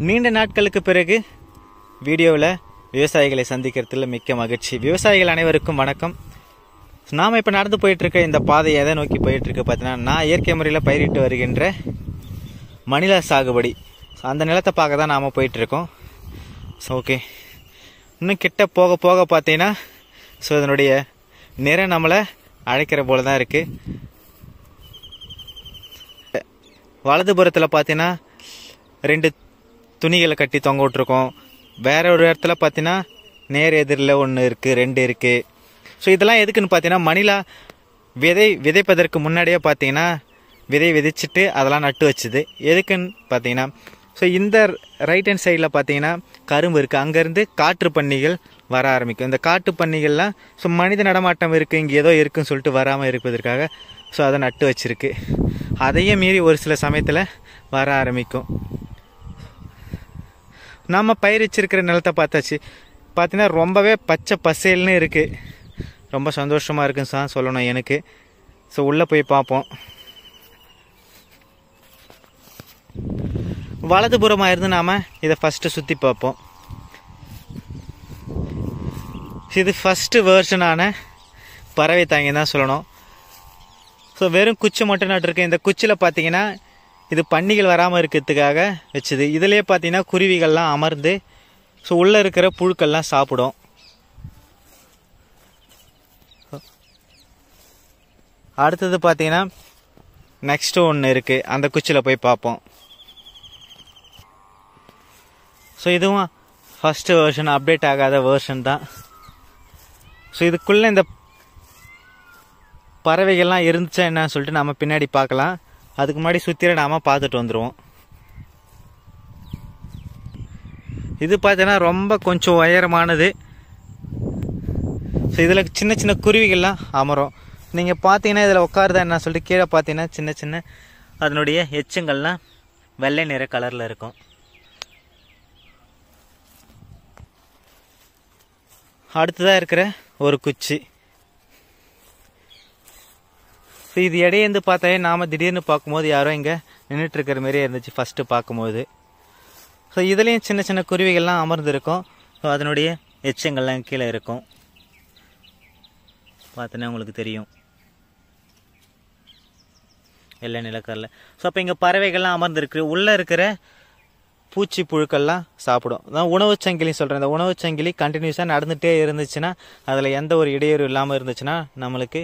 நீண்ட நாட்களுக்கு பிறகு வீடியோவில் விவசாயிகளை சந்திக்கிறதுல மிக்க மகிழ்ச்சி. விவசாயிகள் அனைவருக்கும் வணக்கம். நாம் இப்போ நடந்து போயிட்டுருக்க இந்த பாதை எதை நோக்கி போயிட்டுருக்கு பார்த்தீங்கன்னா, நான் இயற்கை முறையில் பயிரிட்டு வருகின்ற மணிலா சாகுபடி அந்த நிலத்தை பார்க்க தான் நாம் போயிட்டுருக்கோம். ஸோ ஓகே, இன்னும் கிட்ட போக போக பார்த்தீங்கன்னா ஸோ இதனுடைய நிறம் நம்மளை அழைக்கிற போல தான் இருக்குது. வலதுபுறத்தில் பார்த்தீங்கன்னா 2 துணிகளை கட்டி தொங்க விட்ருக்கோம். வேற ஒரு இடத்துல பார்த்தீங்கன்னா நேர் எதிரில் 1 இருக்குது, 2 இருக்குது. ஸோ இதெல்லாம் எதுக்குன்னு பார்த்தீங்கன்னா, மணிலா விதைப்பதற்கு முன்னாடியே பார்த்தீங்கன்னா விதை விதைச்சிட்டு அதெல்லாம் நட்டு வச்சுது. எதுக்குன்னு பார்த்தீங்கன்னா, ஸோ இந்த ரைட் ஹேண்ட் சைடில் பார்த்தீங்கன்னா கரும்பு இருக்குது. அங்கேருந்து காற்று பன்னிகள் வர ஆரம்பிக்கும். இந்த காட்டு பன்னிகள்லாம் ஸோ மனித நடமாட்டம் இருக்குது, இங்கே ஏதோ இருக்குன்னு சொல்லிட்டு வராமல் இருப்பதற்காக ஸோ அதை நட்டு வச்சுருக்கு. அதையும் மீறி ஒரு சில சமயத்தில் வர ஆரம்பிக்கும். நம்ம பயிர் வச்சிருக்கிற நிலத்தை பார்த்தாச்சு. பார்த்தீங்கன்னா ரொம்பவே பச்சை பசேல்னு இருக்குது. ரொம்ப சந்தோஷமாக இருக்குன்னு தான் சொல்லணும் எனக்கு. ஸோ உள்ளே போய் பார்ப்போம். வலதுபுறமாக இருந்து நாம் இதை ஃபஸ்ட்டு சுற்றி பார்ப்போம். இது ஃபஸ்ட்டு வேர்ஷனான பறவை தாங்கி தான் சொல்லணும். ஸோ வெறும் குச்சி மட்டும் நட்டுருக்கு. இந்த குச்சியில் பார்த்தீங்கன்னா இது பன்னிகள் வராமல் இருக்கிறதுக்காக வச்சுது. இதிலே பார்த்தீங்கன்னா குருவிகள்லாம் அமர்ந்து ஸோ உள்ளே இருக்கிற புழுக்கள்லாம் சாப்பிடும். அடுத்தது பார்த்தீங்கன்னா நெக்ஸ்ட்டு ஒன்று இருக்குது, அந்த குச்சியில் போய் பார்ப்போம். ஸோ இதுவும் ஃபஸ்ட்டு வேர்ஷன், அப்டேட் ஆகாத வேர்ஷன் தான். ஸோ இதுக்குள்ளே இந்த பறவைகள்லாம் இருந்துச்சா என்னன்னு சொல்லிட்டு நம்ம பின்னாடி பார்க்கலாம். அதுக்கு முன்னாடி சுற்றில நாம் பார்த்துட்டு வந்துடுவோம். இது பார்த்தீங்கன்னா ரொம்ப கொஞ்சம் உயரமானது. ஸோ இதில் சின்ன சின்ன குருவிகள்லாம் அமரும். நீங்கள் பார்த்தீங்கன்னா இதில் உட்காருதா என்ன சொல்லிட்டு கீழே பார்த்தீங்கன்னா சின்ன சின்ன அதனுடைய எச்சங்கள்லாம் வெள்ளை நிற கலரில் இருக்கும். அடுத்ததாக இருக்கிற ஒரு குச்சி. ஸோ இது இடையேந்து பார்த்தாலே நாம் திடீர்னு பார்க்கும்போது யாரோ இங்கே நின்றுட்டுருக்கிற மாதிரியே இருந்துச்சு ஃபஸ்ட்டு பார்க்கும்போது. ஸோ இதுலேயும் சின்ன சின்ன குருவிகள்லாம் அமர்ந்துருக்கும். ஸோ அதனுடைய எச்சங்கள்லாம் கீழே இருக்கும். பார்த்தோன்னா உங்களுக்கு தெரியும் வெள்ளை நிலக்கரில். ஸோ அப்போ இங்கே பறவைகள்லாம் அமர்ந்துருக்கு. உள்ளே இருக்கிற பூச்சி புழுக்கள்லாம் சாப்பிடும். அதான் உணவு சங்கிலி சொல்கிறேன். இந்த உணவு சங்கிலி கண்டினியூஸாக நடந்துகிட்டே இருந்துச்சுன்னா, அதில் எந்த ஒரு இடையூறு இல்லாமல் இருந்துச்சுன்னா நம்மளுக்கு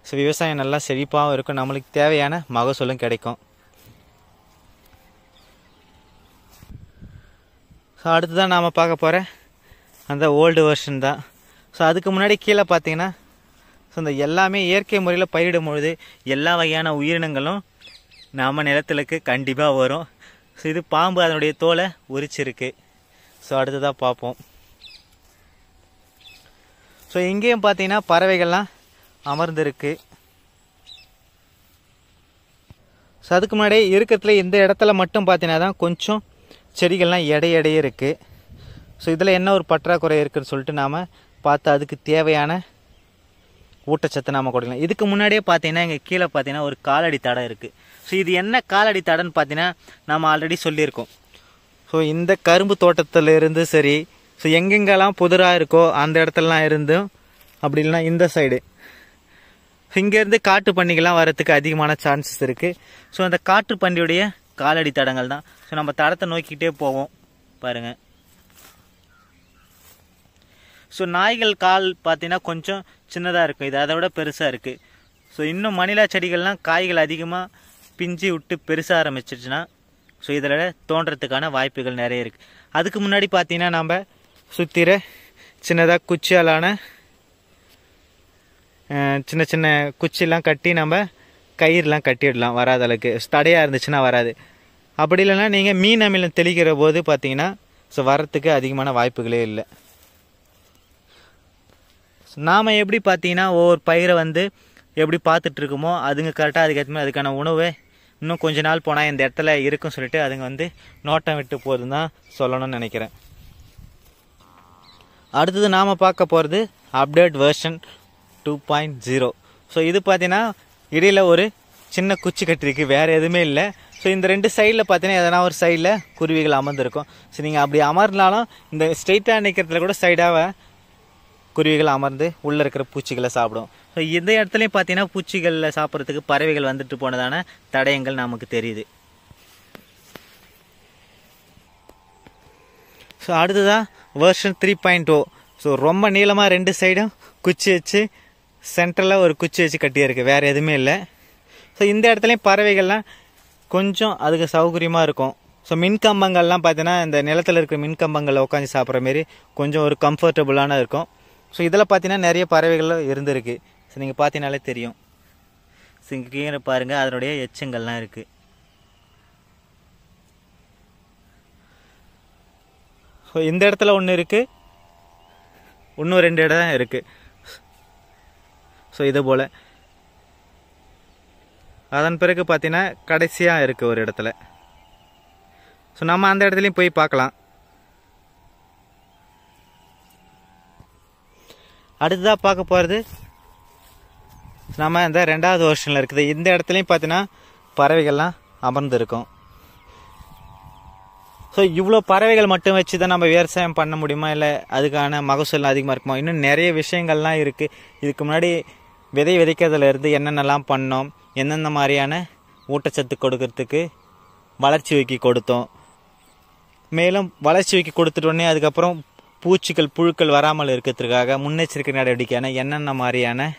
ஸோ விவசாயம் நல்லா செழிப்பாகவும் இருக்கும், நம்மளுக்கு தேவையான மகசூலும் கிடைக்கும். ஸோ அடுத்துதான் நாம் பார்க்க போகிற அந்த ஓல்டு வெர்ஷன் தான். ஸோ அதுக்கு முன்னாடி கீழே பார்த்தீங்கன்னா ஸோ இந்த எல்லாமே இயற்கை முறையில் பயிரிடும் பொழுது எல்லா வகையான உயிரினங்களும் நம்ம நிலத்திலுக்கு கண்டிப்பாக வரும். ஸோ இது பாம்பு அதனுடைய தோலை உரிச்சிருக்கு. ஸோ அடுத்ததாக பார்ப்போம். ஸோ இங்கேயும் பார்த்தீங்கன்னா பறவைகள்லாம் அமர்ந்திருக்கு. ஸோ அதுக்கு முன்னாடி இருக்கிறதுல இந்த இடத்துல மட்டும் பார்த்தீங்கன்னா தான் கொஞ்சம் செடிகள்லாம் எடையே இருக்குது. ஸோ இதில் என்ன ஒரு பற்றாக்குறை இருக்குதுன்னு சொல்லிட்டு நாம் பார்த்து அதுக்கு தேவையான ஊட்டச்சத்து நாம் கொடுக்கலாம். இதுக்கு முன்னாடியே பார்த்தீங்கன்னா இங்கே கீழே பார்த்தீங்கன்னா ஒரு காலடி தடம் இருக்குது. ஸோ இது என்ன காலடி தடம்னு பார்த்தீங்கன்னா நம்ம ஆல்ரெடி சொல்லியிருக்கோம். ஸோ இந்த கரும்பு தோட்டத்தில் இருந்து சரி, ஸோ எங்கெங்கெல்லாம் புதிராக இருக்கோ அந்த இடத்துலலாம் இருந்தும், அப்படி இல்லைன்னா இந்த சைடு இங்கேருந்து காட்டு பன்னிகள்லாம் வரத்துக்கு அதிகமான சான்சஸ் இருக்குது. ஸோ அந்த காட்டு பன்னியுடைய காலடி தடங்கள் தான். ஸோ நம்ம தடத்தை நோக்கிக்கிட்டே போவோம் பாருங்கள். ஸோ நாய்கள் கால் பார்த்தீங்கன்னா கொஞ்சம் சின்னதாக இருக்கும், இது அதை விட பெருசாக இருக்குது. ஸோ இன்னும் மணிலா செடிகள்லாம் காய்கள் அதிகமாக பிஞ்சு விட்டு பெருசாக ஆரம்பிச்சிருச்சுன்னா ஸோ இதில் தோன்றதுக்கான வாய்ப்புகள் நிறைய இருக்குது. அதுக்கு முன்னாடி பார்த்தீங்கன்னா நம்ம சுற்றிற சின்னதாக குச்சியாலான சின்ன சின்ன குச்சிலாம் கட்டி நம்ம கயிறுலாம் கட்டிடலாம், வராத அளவுக்கு. தடையாக இருந்துச்சுன்னா வராது. அப்படி இல்லைன்னா நீங்கள் மீன் அமிலம் தெளிக்கிற போது பார்த்தீங்கன்னா ஸோ வரத்துக்கு அதிகமான வாய்ப்புகளே இல்லை. நாம் எப்படி பார்த்தீங்கன்னா ஒவ்வொரு பயிரை எப்படி பார்த்துட்ருக்கோமோ அதுங்க கரெக்டாக அதுக்கேற்ற மாதிரி அதுக்கான உணவை இன்னும் கொஞ்ச நாள் போனால் இந்த இடத்துல இருக்குன்னு சொல்லிட்டு அதுங்க நோட்டம் விட்டு போகுதுன்னு தான் சொல்லணும்னு நினைக்கிறேன். அடுத்தது நாம் பார்க்க போகிறது அப்டேட் வெர்ஷன் 2.0. ஸோ இது பார்த்தீங்கன்னா இடையில் ஒரு சின்ன குச்சி கட்டிருக்கு, வேறு எதுவுமே இல்லை. ஸோ இந்த 2 சைடில் பார்த்தீங்கன்னா எதனா ஒரு சைடில் குருவிகள் அமர்ந்துருக்கும். ஸோ நீங்கள் அப்படி அமர்ந்தாலும் இந்த ஸ்ட்ரெயிட்டாக நிற்கிறதுல கூட சைடாக குருவிகள் அமர்ந்து உள்ளே இருக்கிற பூச்சிகளை சாப்பிடும். ஸோ இந்த இடத்துலையும் பார்த்தீங்கன்னா பூச்சிகளில் சாப்பிட்றதுக்கு பறவைகள் வந்துட்டு போனதான தடயங்கள் நமக்கு தெரியுது. ஸோ அடுத்ததான் வெர்ஷன் 3.0. ஸோ ரொம்ப நீளமாக 2 சைடும் குச்சி வச்சு சென்டரில் ஒரு குச்சி வச்சு கட்டியிருக்கு, வேறு எதுவுமே இல்லை. ஸோ இந்த இடத்துலையும் பறவைகள்லாம் கொஞ்சம் அதுக்கு சௌகரியமாக இருக்கும். ஸோ மின்கம்பங்கள்லாம் பார்த்தீங்கன்னா இந்த நிலத்தில் இருக்கிற மின்கம்பங்களில் உட்காந்து சாப்பிட்ற மாரி கொஞ்சம் ஒரு கம்ஃபர்டபுளான இருக்கும். ஸோ இதில் பார்த்தீங்கன்னா நிறைய பறவைகள் இருந்திருக்கு. ஸோ நீங்கள் பார்த்தீங்கனாலே தெரியும். ஸோ இங்கே கீழே பாருங்கள், அதனுடைய எச்சங்கள்லாம் இருக்குது. ஸோ இந்த இடத்துல ஒன்று இருக்குது, இன்னும் 2 இடம் இருக்குது. ஸோ இது போல் அதன் பிறகு பார்த்தீங்கன்னா கடைசியாக இருக்குது ஒரு இடத்துல. ஸோ நம்ம அந்த இடத்துலையும் போய் பார்க்கலாம். அடுத்ததாக பார்க்க போகிறது நம்ம இந்த 2வது வெர்ஷனில் இருக்குது. இந்த இடத்துலையும் பார்த்தீங்கன்னா பறவைகள்லாம் அமர்ந்துருக்கும். ஸோ இவ்வளோ பறவைகள் மட்டும் வச்சு தான் நம்ம விவசாயம் பண்ண முடியுமா, இல்லை அதுக்கான மகசூல் அதிகமாக இருக்குமா? இன்னும் நிறைய விஷயங்கள்லாம் இருக்குது. இதுக்கு முன்னாடி விதை விதைக்கிறதுலேருந்து என்னென்னலாம் பண்ணோம், எந்தெந்த மாதிரியான ஊட்டச்சத்து கொடுக்கறதுக்கு வளர்ச்சி வைக்கி கொடுத்தோம், மேலும் வளர்ச்சி வைக்கி கொடுத்துட்டோடனே அதுக்கப்புறம் பூச்சிகள் புழுக்கள் வராமல் இருக்கிறதுக்காக முன்னெச்சரிக்கை நடவடிக்கையான என்னென்ன மாதிரியான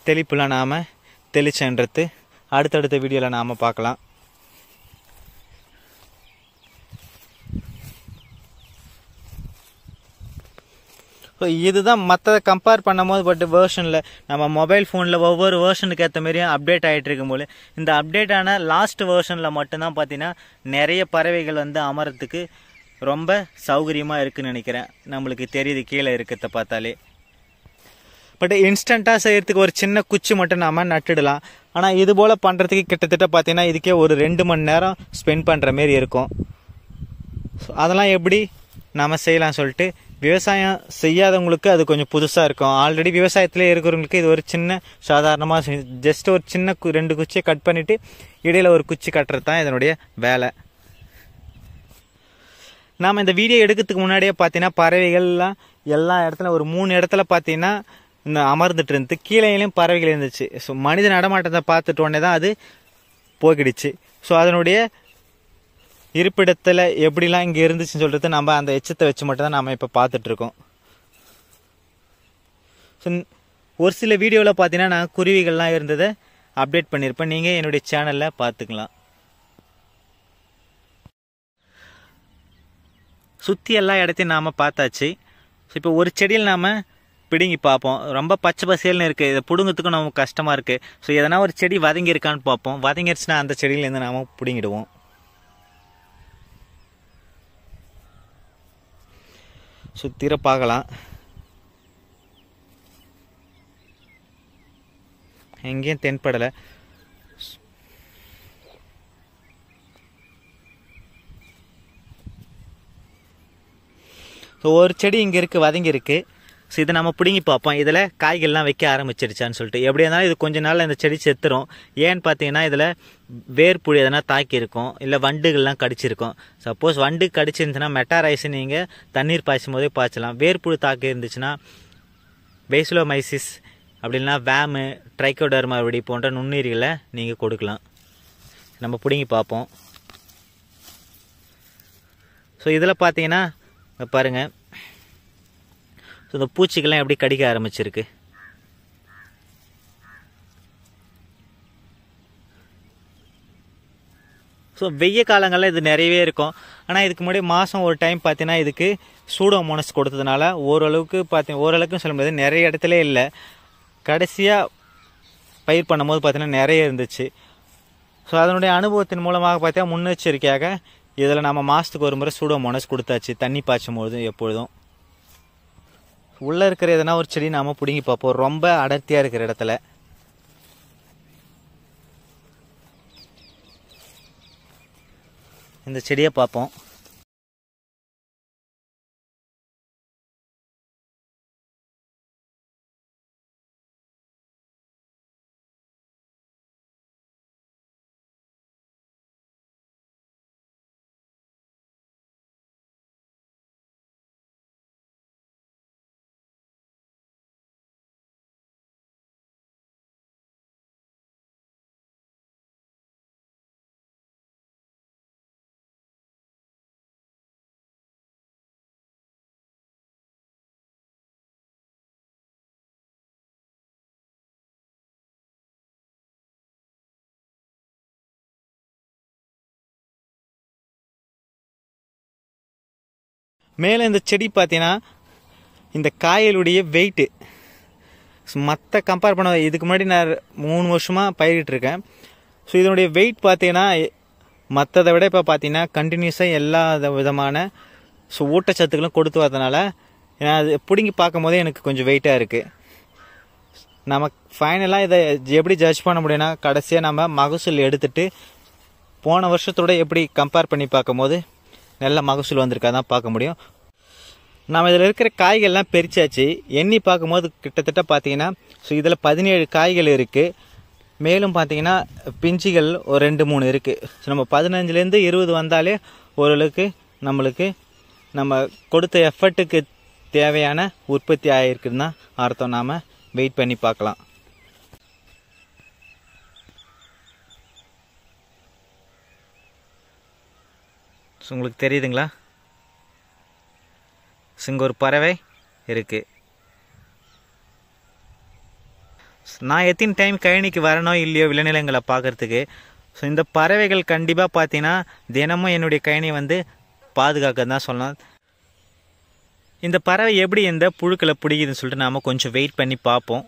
தெளிப்புலாம் நாம் தெளிச்சன்றது அடுத்தடுத்த வீடியோவில் நாம் பார்க்கலாம். ஸோ இதுதான் மற்ற கம்பேர் பண்ணும்போது. பட் வேர்ஷனில் நம்ம மொபைல் ஃபோனில் ஒவ்வொரு வேர்ஷனுக்கு ஏற்ற மாதிரியும் அப்டேட் ஆகிட்டு இருக்கும் போது இந்த அப்டேட்டான லாஸ்ட் வேர்ஷனில் மட்டும்தான் பார்த்தீங்கன்னா நிறைய பறவைகள் வந்து அமரத்துக்கு ரொம்ப சௌகரியமாக இருக்குதுன்னு நினைக்கிறேன். நம்மளுக்கு தெரியுது கீழே இருக்கிறத பார்த்தாலே. பட் இன்ஸ்டண்ட்டாக செய்கிறதுக்கு ஒரு சின்ன குச்சி மட்டும் நாம் நட்டுடலாம். ஆனால் இது போல் பண்ணுறதுக்கு கிட்டத்தட்ட பார்த்தீங்கன்னா இதுக்கே ஒரு 2 மணி நேரம் ஸ்பெண்ட் பண்ணுற மாரி இருக்கும். ஸோ அதெல்லாம் எப்படி நாம் செய்யலாம் சொல்லிட்டு விவசாயம் செய்யாதவங்களுக்கு அது கொஞ்சம் புதுசாக இருக்கும். ஆல்ரெடி விவசாயத்திலே இருக்கிறவங்களுக்கு இது ஒரு சின்ன சாதாரணமாக ஜஸ்ட் ஒரு சின்ன 2 குச்சியை கட் பண்ணிவிட்டு இடையில் ஒரு குச்சி கட்டுறது தான் இதனுடைய வேலை. நாம் இந்த வீடியோ எடுக்கிறதுக்கு முன்னாடியே பார்த்தீங்கன்னா பறவைகள்லாம் எல்லா இடத்துல ஒரு 3 இடத்துல பார்த்தீங்கன்னா இந்த அமர்ந்துட்டு இருந்து கீழேயும் பறவைகள் இருந்துச்சு. ஸோ மனித நடமாட்டத்தை பார்த்துட்டு உடனே தான் அது போய்கிடுச்சு. ஸோ அதனுடைய இருப்பிடத்தில் எப்படிலாம் இங்கே இருந்துச்சுன்னு சொல்கிறது நம்ம அந்த எச்சத்தை வச்சு மட்டும் தான் நம்ம இப்போ பார்த்துட்ருக்கோம். ஸோ ஒரு சில வீடியோவில் பார்த்தீங்கன்னா நான் குருவிகள்லாம் இருந்ததை அப்டேட் பண்ணியிருப்பேன், நீங்கள் என்னுடைய சேனலில் பார்த்துக்கலாம். சுற்றி எல்லா இடத்தையும் நாம் பார்த்தாச்சு. ஸோ இப்போ ஒரு செடியில் நாம் பிடுங்கி பார்ப்போம். ரொம்ப பச்சை பசேல்னு இருக்குது, இதை பிடுங்கிறதுக்கும் நமக்கு கஷ்டமாக இருக்குது. ஸோ எதனா ஒரு செடி வதங்கியிருக்கான்னு பார்ப்போம். வதங்கிருச்சுன்னா அந்த செடியிலேருந்து நாம் பிடுங்கிடுவோம். சுத்திர பார்க்கலாம், எங்கேயும் தென்படலை. ஸோ ஒரு செடி இங்கே இருக்குது, வதங்கி இருக்குது. ஸோ இதை நம்ம பிடுங்கி பார்ப்போம், இதில் காய்கள்லாம் வைக்க ஆரம்பிச்சிருச்சான்னு சொல்லிட்டு. எப்படி இருந்தாலும் இது கொஞ்ச நாள் இந்த செடி செத்துரும். ஏன்னு பார்த்தீங்கன்னா இதில் வேர்ப்புழு எதனா தாக்கியிருக்கும், இல்லை வண்டுகள்லாம் கடிச்சிருக்கும். சப்போஸ் வண்டு கடிச்சிருந்துச்சுன்னா மெட்டாரைஸ் நீங்கள் தண்ணீர் பாய்ச்சும் போதே பாய்ச்சலாம். வேர்ப்புழு தாக்கி இருந்துச்சுன்னா பேசிலோமைசிஸ் அப்படின்னா வேமு, ட்ரைகோடர்மா அப்படி போன்ற நுண்ணுயிரிகளை நீங்கள் கொடுக்கலாம். நம்ம பிடுங்கி பார்ப்போம். ஸோ இதில் பார்த்தீங்கன்னா பாருங்கள், ஸோ இந்த பூச்சிக்கெல்லாம் எப்படி கடிக்க ஆரம்பிச்சிருக்கு. ஸோ வெய்ய காலங்களில் இது நிறையவே இருக்கும். ஆனால் இதுக்கு முன்னாடி மாதம் ஒரு டைம் பார்த்தீங்கன்னா இதுக்கு சூடோமோனஸ் கொடுத்ததுனால ஓரளவுக்கு சொல்ல முடியாது, நிறைய இடத்துல இல்லை. கடைசியாக பயிர் பண்ணும்போது பார்த்தீங்கன்னா நிறைய இருந்துச்சு. ஸோ அதனுடைய அனுபவத்தின் மூலமாக பார்த்தா முன்னெச்சரிக்கையாக இதில் நம்ம மாதத்துக்கு ஒரு முறை சூடோமோனஸ் கொடுத்தாச்சு, தண்ணி பாய்ச்சும் போது எப்பொழுதும். உள்ளே இருக்கிற எதனா ஒரு செடி நாம் பிடுங்கி பார்ப்போம், ரொம்ப அடர்த்தியாக இருக்கிற இடத்துல. இந்த செடியை பார்ப்போம். மேலே இந்த செடி பார்த்தீங்கன்னா இந்த காயலுடைய வெயிட்டு மற்ற கம்பேர் பண்ண இதுக்கு முன்னாடி நான் 3 வருஷமாக பயிரிட்டுருக்கேன். ஸோ இதனுடைய வெயிட் பார்த்தீங்கன்னா மற்றதை விட இப்போ பார்த்தீங்கன்னா கண்டினியூஸாக எல்லா விதமான ஊட்டச்சத்துக்களும் கொடுத்து வரதுனால அது பிடுங்கி பார்க்கும் போதே எனக்கு கொஞ்சம் வெயிட்டாக இருக்குது. நம்ம ஃபைனலாக இதை எப்படி ஜட்ஜ் பண்ண முடியும்னா கடைசியாக நம்ம மகசூல் எடுத்துகிட்டு போன வருஷத்தோட எப்படி கம்பேர் பண்ணி பார்க்கும் போது நல்ல மகசூல் வந்திருக்கா தான் பார்க்க முடியும். நம்ம இதில் இருக்கிற காய்கள்லாம் பிரித்தாச்சு. எண்ணி பார்க்கும்போது கிட்டத்தட்ட பார்த்தீங்கன்னா இதில் 17 காய்கள் இருக்குது. மேலும் பார்த்தீங்கன்னா பிஞ்சிகள் ஒரு 2-3 இருக்குது. நம்ம 15லேருந்து 20 வந்தாலே ஓரளவுக்கு நம்மளுக்கு நம்ம கொடுத்த எஃபர்ட்டுக்கு தேவையான உற்பத்தி ஆகிருக்குன்னு தான் அர்த்தம். நாம் வெயிட் பண்ணி பார்க்கலாம். உங்களுக்கு தெரியுதுங்களா? இங்கே ஒரு பறவை இருக்குது. நான் எத்தனை டைம் கழனிக்கு வரணும் இல்லையோ விளைநிலங்களை பார்க்குறதுக்கு. இந்த பறவைகள் கண்டிப்பாக பார்த்தீங்கன்னா தினமும் என்னுடைய கழனி பாதுகாக்க தான் சொல்லலாம். இந்த பறவை எப்படி இந்த புழுக்களை பிடிக்குதுன்னு சொல்லிட்டு நாம் கொஞ்சம் வெயிட் பண்ணி பார்ப்போம்.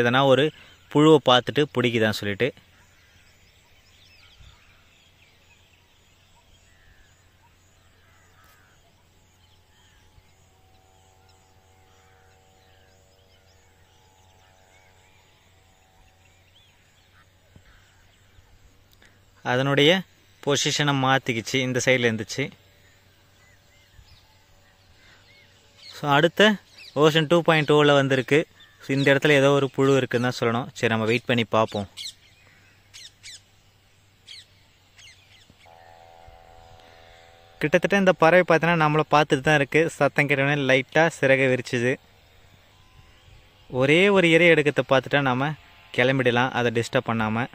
எதனா ஒரு புழுவை பார்த்துட்டு பிடிக்குதான்னு சொல்லிட்டு. அதனுடைய பொசிஷனை மாற்றிக்கிச்சு, இந்த சைடில் இருந்துச்சு. ஸோ அடுத்த வெர்ஷன் 2.0 வந்திருக்கு. ஸோ இந்த இடத்துல ஏதோ ஒரு புழு இருக்குன்னு தான் சொல்லணும். சரி, நம்ம வெயிட் பண்ணி பார்ப்போம். கிட்டத்தட்ட இந்த பறவை பார்த்தீங்கன்னா நம்மளை பார்த்துட்டு தான் இருக்குது. சத்தம் கேட்டோடனே லைட்டாக சிறகை விரிச்சுது. ஒரே ஒரு இறை எடுக்கிறத பார்த்துட்டா நாம் கிளம்பிடலாம், அதை டிஸ்டர்ப் பண்ணாமல்.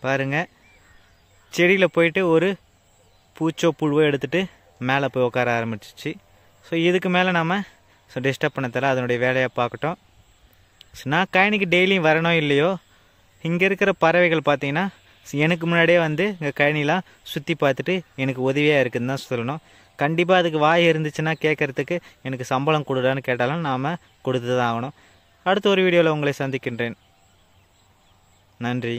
பாருங்கள், செடியில் போயிட்டு ஒரு பூச்சோ புழுவோ எடுத்துகிட்டு மேலே போய் உட்கார ஆரம்பிச்சிச்சு. ஸோ இதுக்கு மேலே நம்ம டிஸ்டர்ப் பண்ண தர அதனுடைய வேலையை பார்க்கட்டும். நான் கழனிக்கு டெய்லியும் வரணும் இல்லையோ, இங்கே இருக்கிற பறவைகள் பார்த்திங்கன்னா எனக்கு முன்னாடியே இங்கே கழனிலாம் சுற்றி பார்த்துட்டு எனக்கு உதவியாக இருக்குதுன்னு தான் சொல்லணும். கண்டிப்பாக அதுக்கு வாய் இருந்துச்சுன்னா கேட்குறதுக்கு எனக்கு சம்பளம் கொடுடான்னு கேட்டாலும் நாம் கொடுத்து தான் ஆகணும். அடுத்த ஒரு வீடியோவில் உங்களை சந்திக்கின்றேன். நன்றி.